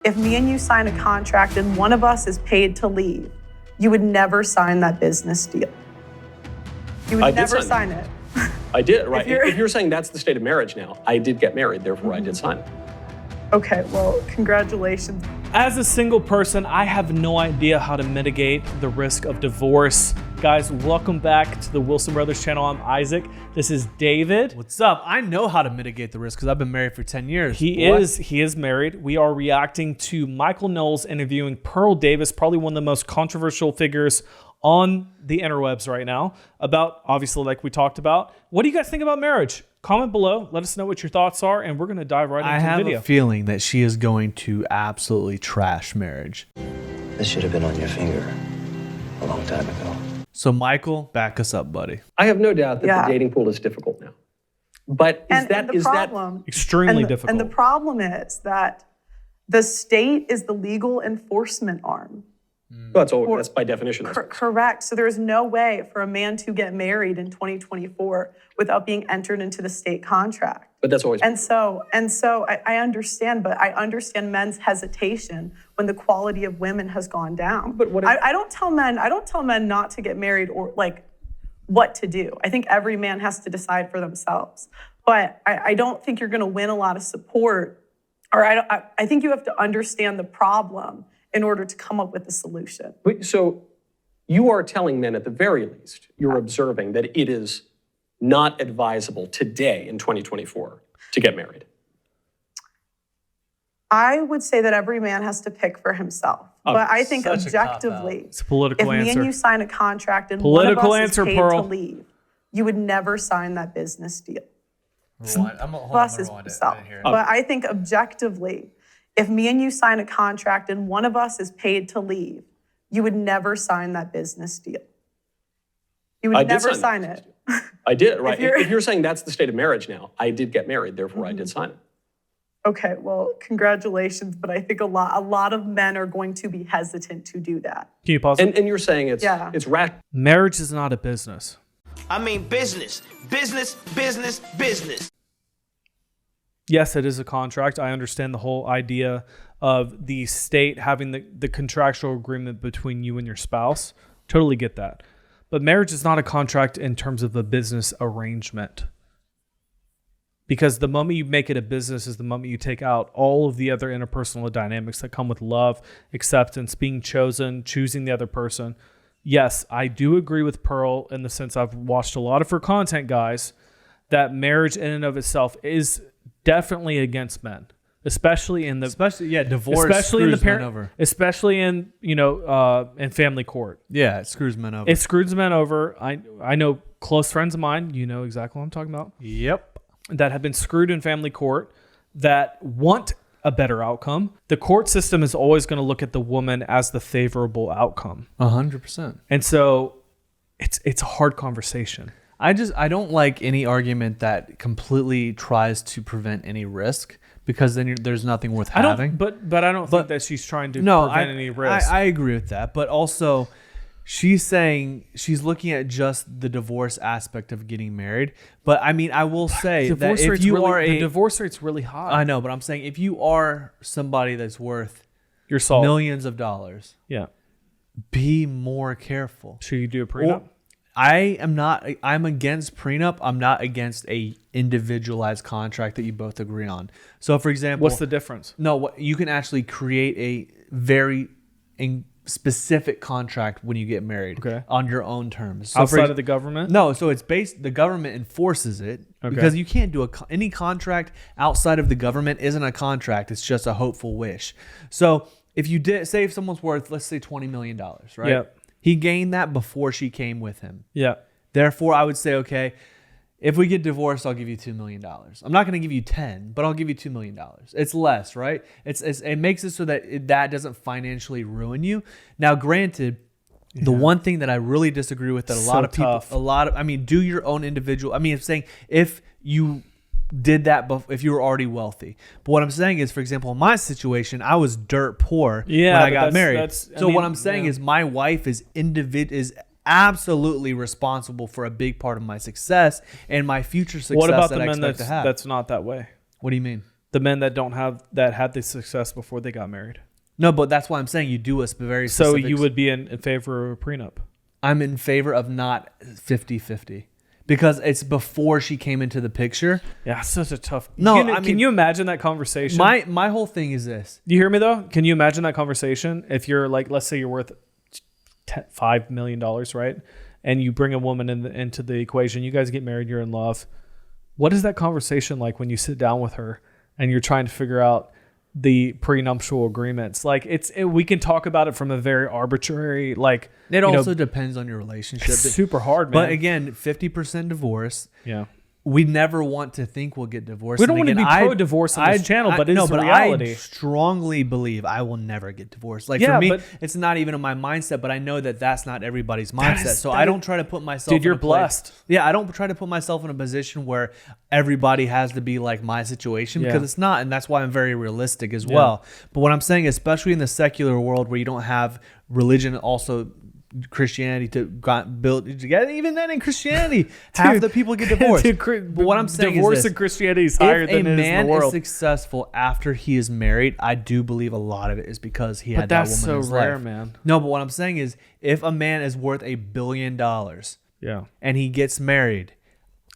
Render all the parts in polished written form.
If me and you sign a contract and one of us is paid to leave, you would never sign that business deal. You would never sign it. I did, right? If you're saying that's the state of marriage now, I did get married, therefore I did sign it. Okay, well, congratulations. As a single person, I have no idea how to mitigate the risk of divorce. Guys, welcome back to the Wilson Brothers channel. I'm Isaac. This is David. What's up? I know how to mitigate the risk because I've been married for 10 years. He is married. We are reacting to Michael Knowles interviewing Pearl Davis, probably one of the most controversial figures on the interwebs right now, about, obviously, like we talked about. What do you guys think about marriage? Comment below. Let us know what your thoughts are, and we're going to dive right into the video. I have a feeling that she is going to absolutely trash marriage. This should have been on your finger a long time ago. So, Michael, back us up, buddy. I have no doubt that the dating pool is difficult now. But is that extremely difficult? And the problem is that the state is the legal enforcement arm. Well, that's by definition. Correct. So there is no way for a man to get married in 2024 without being entered into the state contract. But that's always. And so I understand, but I understand men's hesitation when the quality of women has gone down. But I don't tell men not to get married or like what to do. I think every man has to decide for themselves. But I don't think you're going to win a lot of support, or I think you have to understand the problem in order to come up with a solution. So you are telling men, at the very least, you're observing that it is not advisable today in 2024 to get married. I would say that every man has to pick for himself. But I think objectively, it's a political if me and you sign a contract and one of us is paid to leave, you would never sign that business deal. Plus is himself. But I think objectively, if me and you sign a contract and one of us is paid to leave, you would never sign that business deal. You would never sign it. I did, right? If you're saying that's the state of marriage now, I did get married, therefore I did sign it. Okay, well, congratulations, but I think a lot of men are going to be hesitant to do that. Can you pause? And you're saying it's marriage is not a business. I mean business. Yes, it is a contract. I understand the whole idea of the state having the contractual agreement between you and your spouse. Totally get that. But marriage is not a contract in terms of a business arrangement. Because the moment you make it a business is the moment you take out all of the other interpersonal dynamics that come with love, acceptance, being chosen, choosing the other person. Yes, I do agree with Pearl in the sense I've watched a lot of her content, guys, that marriage in and of itself is definitely against men, especially in divorce, especially in the parent, especially in in family court. Yeah, it screws men over. It screws men over. I know close friends of mine, you know exactly what I'm talking about. Yep, that have been screwed in family court that want a better outcome. The court system is always going to look at the woman as the favorable outcome. 100%. And so it's a hard conversation. I don't like any argument that completely tries to prevent any risk, because then there's nothing worth having. But I don't think that she's trying to prevent any risk. I agree with that. But also, she's saying she's looking at just the divorce aspect of getting married. But I mean, I will say that if you the divorce rate's really high. I know, but I'm saying if you are somebody that's worth your salt, millions of dollars, be more careful. Should you do a prenup? I'm against prenup. I'm not against a individualized contract that you both agree on. So, for example, what's the difference? No, you can actually create a very specific contract when you get married on your own terms. So outside of the government? No, so it's the government enforces it because you can't do any contract outside of the government isn't a contract. It's just a hopeful wish. So if you say if someone's worth, let's say $20 million, right? Yep. He gained that before she came with him. Yeah. Therefore, I would say, okay, if we get divorced, I'll give you $2 million. I'm not going to give you 10, but I'll give you $2 million. It's less, right? It makes it so that that doesn't financially ruin you. Now, granted, the one thing that I really disagree with that a lot of people, do your own individual. I mean, I'm saying if you did that if you were already wealthy. But what I'm saying is, for example, in my situation, I was dirt poor when I got married. What I'm saying is my wife is absolutely responsible for a big part of my success and my future success. What about that the I men expect to have. that's not that way? What do you mean? The men that had the success before they got married. No, but that's why I'm saying you do a very So specific. you would be in favor of a prenup. I'm in favor of not 50-50 because it's before she came into the picture. Yeah, it's such a tough. No, can you imagine that conversation? My whole thing is this. You hear me though? Can you imagine that conversation? If you're like, let's say you're worth $5 million, right? And you bring a woman into the equation. You guys get married. You're in love. What is that conversation like when you sit down with her and you're trying to figure out the prenuptial agreements? Like we can talk about it from a very arbitrary, like It also depends on your relationship. it's super hard, man. But again, 50% divorce. Yeah. We never want to think we'll get divorced. We don't And want to again, be pro-divorce on this channel, but it's reality. I strongly believe I will never get divorced. Like Yeah, for me, but- it's not even in my mindset, but I know that that's not everybody's mindset. So I don't try to put myself. Dude, you're in a place- blessed. Yeah, I don't try to put myself in a position where everybody has to be like my situation because Yeah. it's not, and that's why I'm very realistic as well. But what I'm saying, especially in the secular world where you don't have religion also. Christianity to build together. Even then, in Christianity, half the people get divorced. But what I'm saying divorce is this, in Christianity is higher if than a it is in man the is world. successful after he is married, I do believe a lot of it is because he But had that that's woman so in his rare, life. man. No, but what I'm saying is, if a man is worth $1 billion Yeah. and he gets married,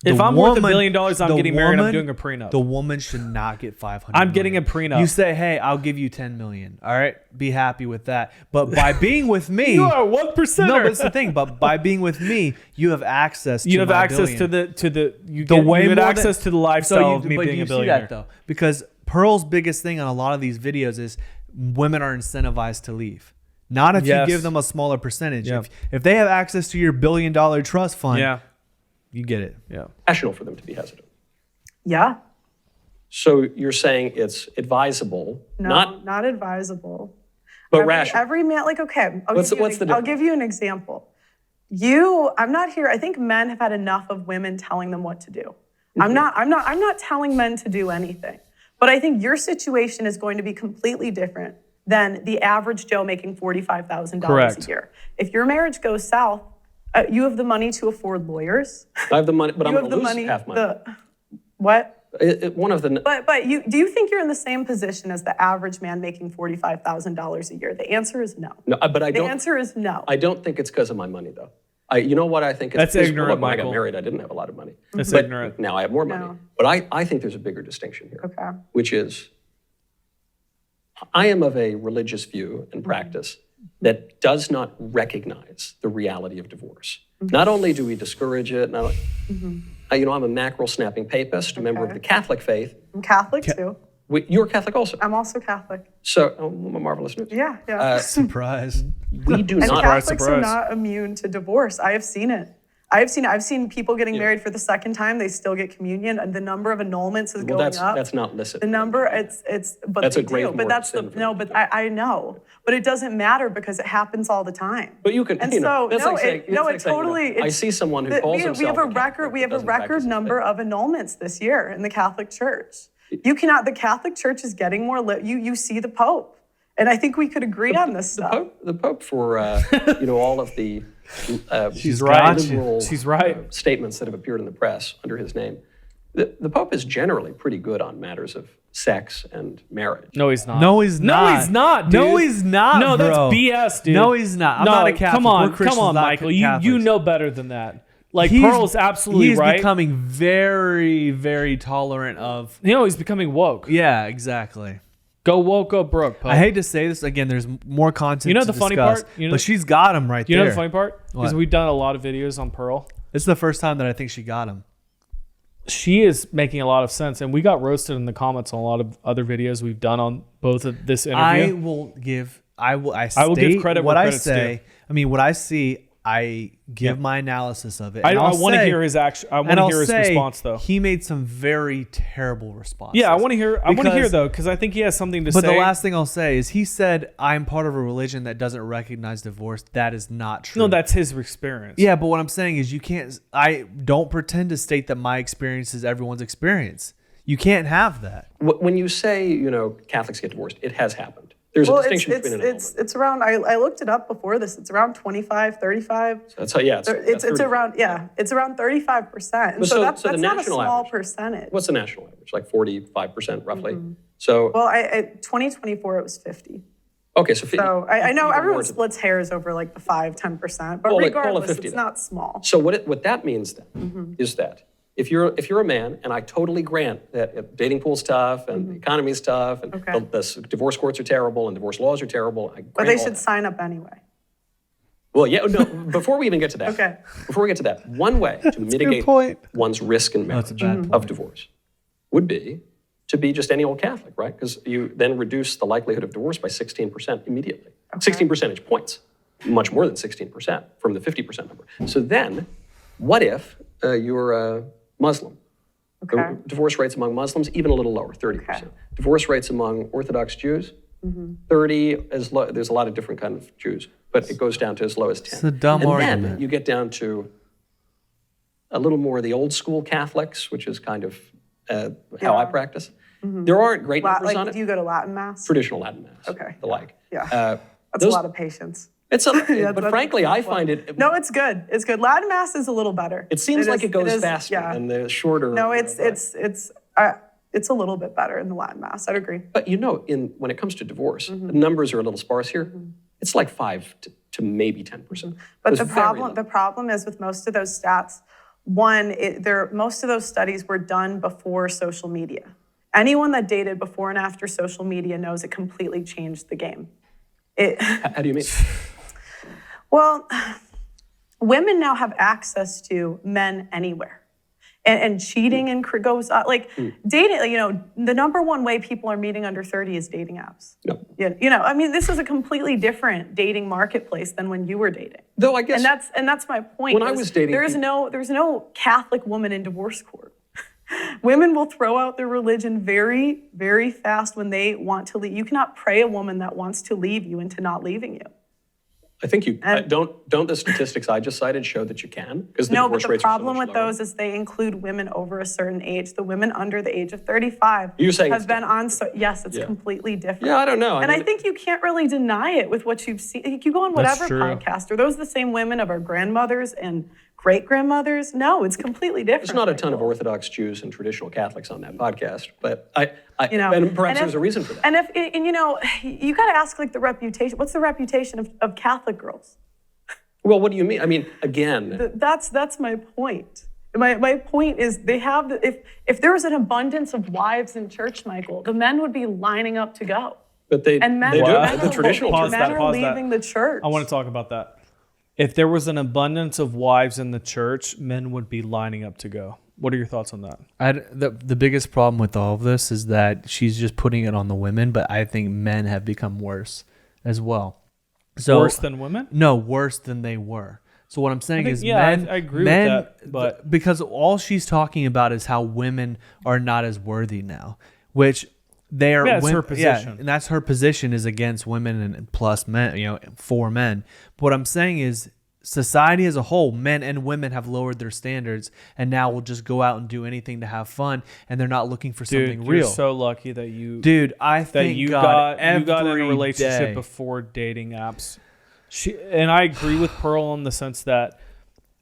If the I'm worth $1 woman- billion, I'm the getting married. I'm woman- doing a prenup. The woman should not get 500. I'm getting million. a prenup. You say, "Hey, I'll give you 10 million." All right, be happy with that. But by being with me, You are 1%. no, but it's the thing. But by being with me, you have access. You to have my access billion. to the you The get way you get more access than- to the lifestyle of me but being you a see billionaire. that though, because Pearl's biggest thing on a lot of these videos is women are incentivized to leave. Not if Yes. you give them a smaller percentage. Yeah. If they have access to your $1 billion trust fund, Yeah. you get it. Yeah. Rational for them to be hesitant. Yeah. So you're saying it's advisable, No, not advisable. but rational. Every man, like, okay, I'll What's give you the I'll give you an example. I'm not here. I think men have had enough of women telling them what to do. I'm not telling men to do anything. But I think your situation is going to be completely different than the average Joe making $45,000 Correct. a year. If your marriage goes south, you have the money to afford lawyers. I have the money, but I'm You going have to the lose money. half my money. What? One of the But do you think you're in the same position as the average man making $45,000 a year? The answer is no. no, but I The don't. answer is no. I don't think it's because of my money, though. You know what I think? It's That's because ignorant, when I Michael. got married, I didn't have a lot of money. That's But ignorant. Now I have more money. No. But I think there's a bigger distinction here, Okay. which is I am of a religious view and practice that does not recognize the reality of divorce. Not only do we discourage it, I'm a mackerel snapping papist, a member of Okay. the Catholic faith. I'm Catholic too. You're Catholic also. I'm also Catholic. So, marvelous news. Yeah. Surprise. We do And not. Catholics are surprise. not immune to divorce. I have seen it. I've seen people getting married for the second time. They still get communion, and the number of annulments is Well, going up. that's not licit. The number, but That's they a grave do. But moral that's sin for no. them. But I know. But it doesn't matter because it happens all the time. But you can, And you know, so that's no, like saying, it totally. I it's- see someone who that calls we himself have a Catholic, record. We have a doesn't practice record his number faith. of annulments this year in the Catholic Church. You cannot. The Catholic Church is getting more. You see the Pope, and I think we could agree on this stuff. The Pope for all of the She's right. liberal She's right. statements that have appeared in the press under his name. The Pope is generally pretty good on matters of sex and marriage. No, he's not. No, he's not. No, he's not, dude. No, he's not, No, that's bro. BS, dude. No, he's not. I'm not a Catholic. Come We're on, Christians, come on, not Michael. You Catholics. know better than that. Like, He's- Pearl's absolutely he's right. becoming very, very tolerant of. He's becoming woke. Yeah, exactly. Go woke, go broke, Pope. I hate to say this again. There's more content. You know to the funny discuss, part? You know- but she's got him right You there. know the funny part? Because What? we've done a lot of videos on Pearl. It's the first time that I think she got him. She is making a lot of sense, and we got roasted in the comments on a lot of other videos we've done on both of this I interview. will give credit what where I credit's say. due. I mean, what I see, I give my analysis of it. I And I'll want to say- hear his action. I want and to I'll hear his say response, though. He made some very terrible responses. Yeah, I want to hear. I want to hear Because- though, because I think he has something to But say. the last thing I'll say is he said, "I'm part of a religion that doesn't recognize divorce." That is not true. no, that's his experience. Yeah, but what I'm saying is you can't. I don't pretend to state that my experience is everyone's experience. You can't have that. When you say, Catholics get divorced, it has happened. There's a Well, distinction between an annulment. it's around. I looked it up before this. It's around 25, 35. So that's how, yeah. It's around 35%. And so that's the not a national small average. percentage. What's the national average? Like 45% roughly. So, Well, 2024 it was 50. okay, so, So I know even everyone more splits hairs over like the 5-10%, but Well, like, call it regardless, 50 it's then. not small. So what that means then is that if you're a man, and I totally grant that dating pool's tough and the economy's tough and Okay. the divorce courts are terrible and divorce laws are terrible, I But grant they all should that. sign up anyway. Well, yeah, no, before we even get to that. Okay. Before we get to that, one way to mitigate point. one's risk in That's a marriage bad of divorce would be to be just any old Catholic, right? Because you then reduce the likelihood of divorce by 16% immediately. 16 percentage points, much more than 16% from the 50% number. So then, what if you're a Muslim? Okay. The divorce rates among Muslims, even a little lower, 30%. Okay. Divorce rates among Orthodox Jews, 30, as low, there's a lot of different kind of Jews, but it goes down to as low as 10. It's a dumb and argument. then you get down to a little more of the old school Catholics, which is kind of how I practice. There aren't great numbers on Like, it. do you go to Latin Mass? Traditional Latin Mass, Okay. the like. Yeah. That's those- a lot of patience. It's a, Yeah, but that's frankly, a I tough one. find it. No, it's good. It's good. Latin Mass is a little better. It seems like it goes is, faster yeah. than the shorter. No, but- it's a little bit better in the Latin Mass. I'd agree. But when it comes to divorce, the numbers are a little sparse here. It's like 5 to maybe 10%. But It's the very low. problem is with most of those stats, most of those studies were done before social media. Anyone that dated before and after social media knows it completely changed the game. How do you mean? Well, women now have access to men anywhere. And cheating goes up. Like dating, the number one way people are meeting under 30 is dating apps. No. This is a completely different dating marketplace than when you were dating. Though I guess And that's my point. When I was dating there's no Catholic woman in divorce court. Women will throw out their religion very, very fast when they want to leave. You cannot pray a woman that wants to leave you into not leaving you. I think you don't the statistics I just cited show that you can, because the No, but divorce the rates are so problem much with lower. those is they include women over a certain age. The women under the age of 35 You're saying have it's been on. So yes, it's Yeah. completely different. Yeah, I don't know. And I mean, think you can't really deny it with what you've seen. Like, you go on whatever true. podcast. Are those the same women of our grandmothers and great grandmothers? No, it's completely different. there's not a ton of Orthodox Jews and traditional Catholics on that podcast, but and perhaps and there's a reason for that. And you got to ask like the reputation. What's the reputation of Catholic girls? Well, what do you mean? I mean, again, That's my point. My point is they have if there was an abundance of wives in church, Michael, the men would be lining up to go. but they And men, do men the are, traditional Pause men that, are pause that. leaving the church. I want to talk about that. If there was an abundance of wives in the church, men would be lining up to go. What are your thoughts on that? The biggest problem with all of this is that she's just putting it on the women, but I think men have become worse as well. So Worse than women? No, worse than they were. So what I'm saying is I agree with that, but because all she's talking about is how women are not as worthy now, which they are. Yeah, it's her position. and that's her position is against women and plus men, for men. But what I'm saying is society as a whole, men and women have lowered their standards and now will just go out and do anything to have fun, and they're not looking for something Dude, real. you're so lucky that you I that think you God, got in a every relationship day. before dating apps. And I agree with Pearl in the sense that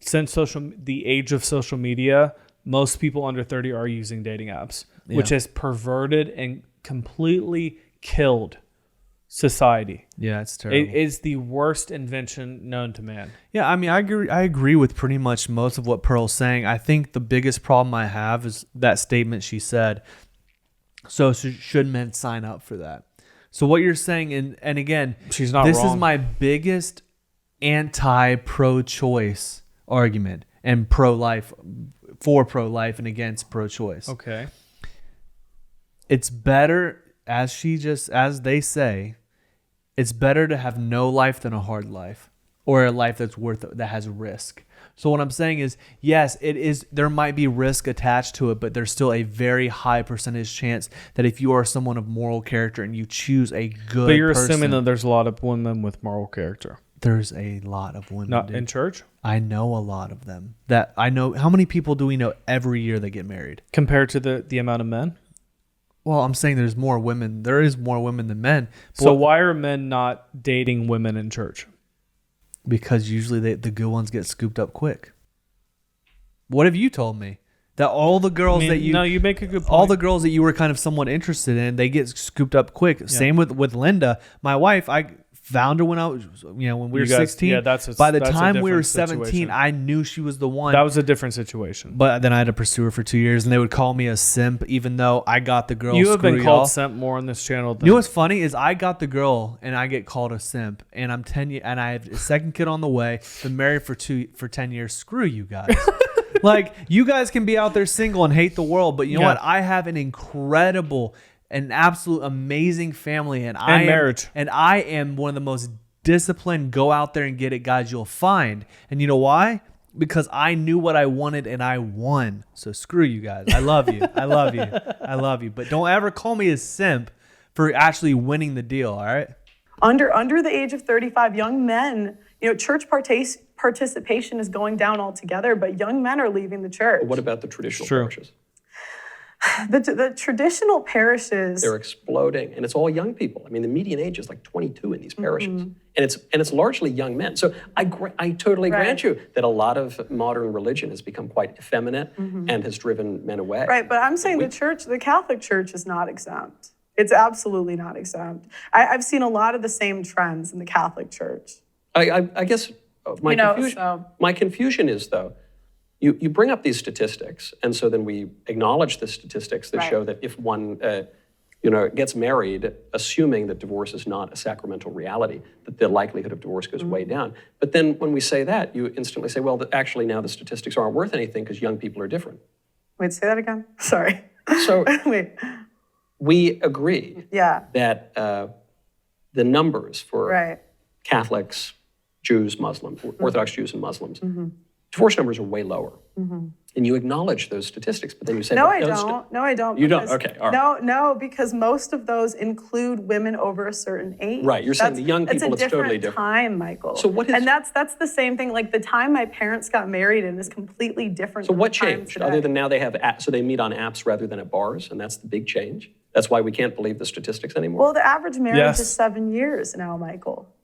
since the age of social media, most people under 30 are using dating apps, which has perverted and completely killed society. Yeah, it's terrible. It is the worst invention known to man. Yeah, I mean, I agree with pretty much most of what Pearl's saying. I think the biggest problem I have is that statement she said. So should men sign up for that? So what you're saying, and again, She's not this is wrong. my biggest anti-pro-choice argument and pro-life, for pro-life and against pro-choice. Okay. It's better, as they say, it's better to have no life than a hard life, or a life that has risk. So what I'm saying is, yes, it is. There might be risk attached to it, but there's still a very high percentage chance that if you are someone of moral character and you choose a good, But you're person, assuming that there's a lot of women with moral character. there's a lot of women. Not dude. in church? I know a lot of them. That I know. How many people do we know every year that get married? Compared to the amount of men? Well, I'm saying there's more women. There is more women than men. So why are men not dating women in church? Because usually the good ones get scooped up quick. What have you told me? That all the girls you make a good point. all the girls that you were kind of somewhat interested in, they get scooped up quick. Yeah. Same with Linda, my wife. I found her when I was, when we were 16. Yeah, by the time we were different 17, situation. I knew she was the one. That was a different situation. But then I had to pursue her for 2 years, and they would call me a simp, even though I got the girl. You have been Screw called y'all. simp more on this channel. Than You know what's funny is I got the girl, and I get called a simp, and I'm 10 and I have a second kid on the way. Been married for 10 years. Screw you guys. Like, you guys can be out there single and hate the world, but you know what? I have an incredible, an absolute amazing family, and marriage. And I am one of the most disciplined, go out there and get it guys you'll find. And you know why? Because I knew what I wanted and I won. So screw you guys. I love you. I love you. I love you. But don't ever call me a simp for actually winning the deal, all right? Under the age of 35, young men, church participation is going down altogether, but young men are leaving the church. What about the traditional parishes? The traditional parishes, they're exploding, and it's all young people. I mean, the median age is like 22 in these parishes, and it's largely young men. So I totally grant you that a lot of modern religion has become quite effeminate and has driven men away. Right, but I'm saying the Catholic Church is not exempt. It's absolutely not exempt. I've seen a lot of the same trends in the Catholic Church. I guess my confusion is, though, you bring up these statistics, and so then we acknowledge the statistics that show that if one gets married, assuming that divorce is not a sacramental reality, that the likelihood of divorce goes way down. But then when we say that, you instantly say, well, actually now the statistics aren't worth anything because young people are different. Wait, say that again? Sorry. So wait. We agree that the numbers for Catholics, Jews, Muslims, Orthodox Jews and Muslims, divorce numbers are way lower. And you acknowledge those statistics, but then you say, No, I don't. You don't? Okay, all right. No, because most of those include women over a certain age. Right, you're saying the young people, it's totally different. Time, Michael. So what is... And that's the same thing, like the time my parents got married in is completely different. So what changed, other than now they have apps, so they meet on apps rather than at bars, and that's the big change? That's why we can't believe the statistics anymore? Well, the average marriage is 7 years now, Michael.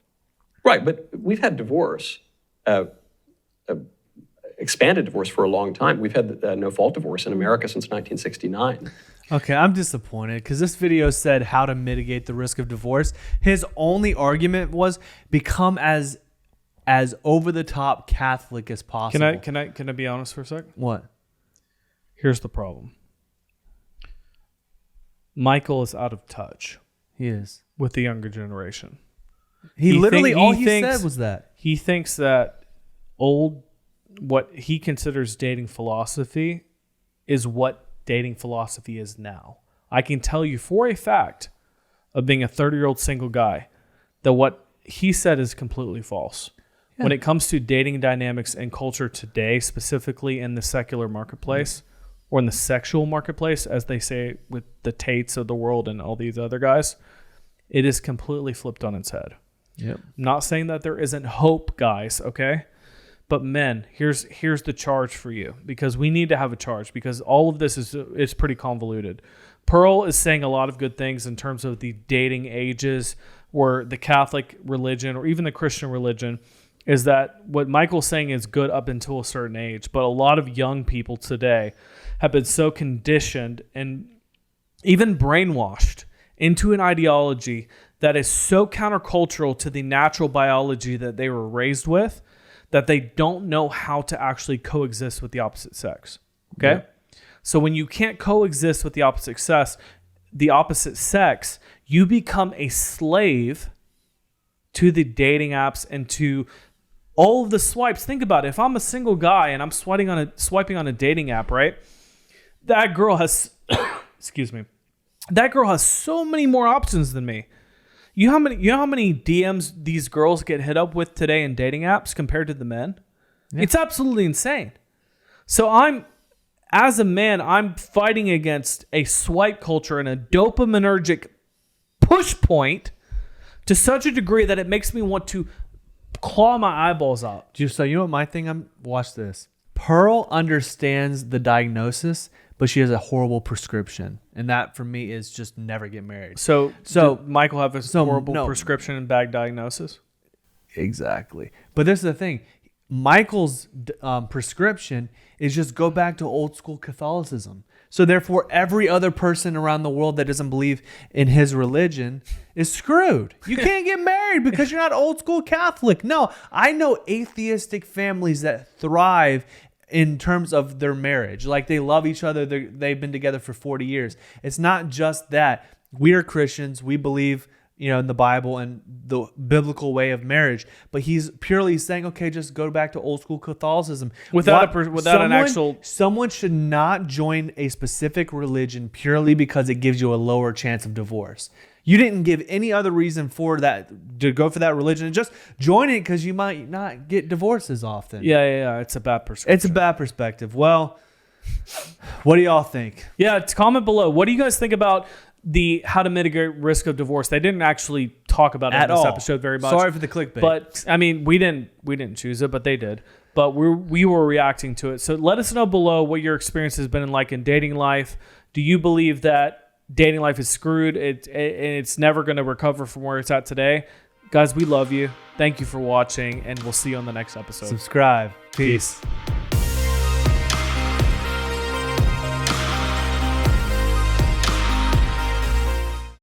Right, but we've had divorce, expanded divorce for a long time. We've had no-fault divorce in America since 1969. Okay, I'm disappointed because this video said how to mitigate the risk of divorce. His only argument was become as over-the-top Catholic as possible. Can I be honest for a sec? What? Here's the problem. Michael is out of touch. He is. With the younger generation. He said was that. He thinks that what he considers dating philosophy is what dating philosophy is now. I can tell you for a fact of being a 30-year-old single guy that what he said is completely false. Yeah. When it comes to dating dynamics and culture today, specifically in the secular marketplace or in the sexual marketplace, as they say with the Tates of the world and all these other guys, it is completely flipped on its head. Yep. I'm not saying that there isn't hope, guys, okay? But men, here's the charge for you, because we need to have a charge, because all of this is pretty convoluted. Pearl is saying a lot of good things in terms of the dating ages, or the Catholic religion, or even the Christian religion, is that what Michael's saying is good up until a certain age. But a lot of young people today have been so conditioned and even brainwashed into an ideology that is so countercultural to the natural biology that they were raised with, that they don't know how to actually coexist with the opposite sex. Okay? Yeah. So when you can't coexist with the opposite sex, you become a slave to the dating apps and to all of the swipes. Think about it. If I'm a single guy and I'm swiping on a dating app, right? That girl has excuse me. That girl has so many more options than me. You know how many DMs these girls get hit up with today in dating apps compared to the men? Yeah. It's absolutely insane. So as a man, I'm fighting against a swipe culture and a dopaminergic push point to such a degree that it makes me want to claw my eyeballs out. So you know what my thing? Watch this. Pearl understands the diagnosis, but she has a horrible prescription. And that for me is just never get married. So did Michael have a horrible no. prescription and bad diagnosis? Exactly. But this is the thing. Michael's prescription is just go back to old school Catholicism. So therefore, every other person around the world that doesn't believe in his religion is screwed. You can't get married because you're not old school Catholic. No, I know atheistic families that thrive in terms of their marriage. Like they love each other. They've been together for 40 years. It's not just that. We are Christians. We believe, in the Bible and the biblical way of marriage. But he's purely saying, okay, just go back to old school Catholicism. Someone should not join a specific religion purely because it gives you a lower chance of divorce. You didn't give any other reason for that to go for that religion. Just join it because you might not get divorced as often. Yeah. It's a bad perspective. It's a bad perspective. Well, what do y'all think? Yeah, comment below. What do you guys think about the how to mitigate risk of divorce? They didn't actually talk about it in this episode very much. Sorry for the clickbait. But I mean, we didn't choose it, but they did. But we were reacting to it. So let us know below what your experience has been like in dating life. Do you believe that dating life is screwed? It's never going to recover from where it's at today. Guys, we love you. Thank you for watching, and we'll see you on the next episode. Subscribe. Peace.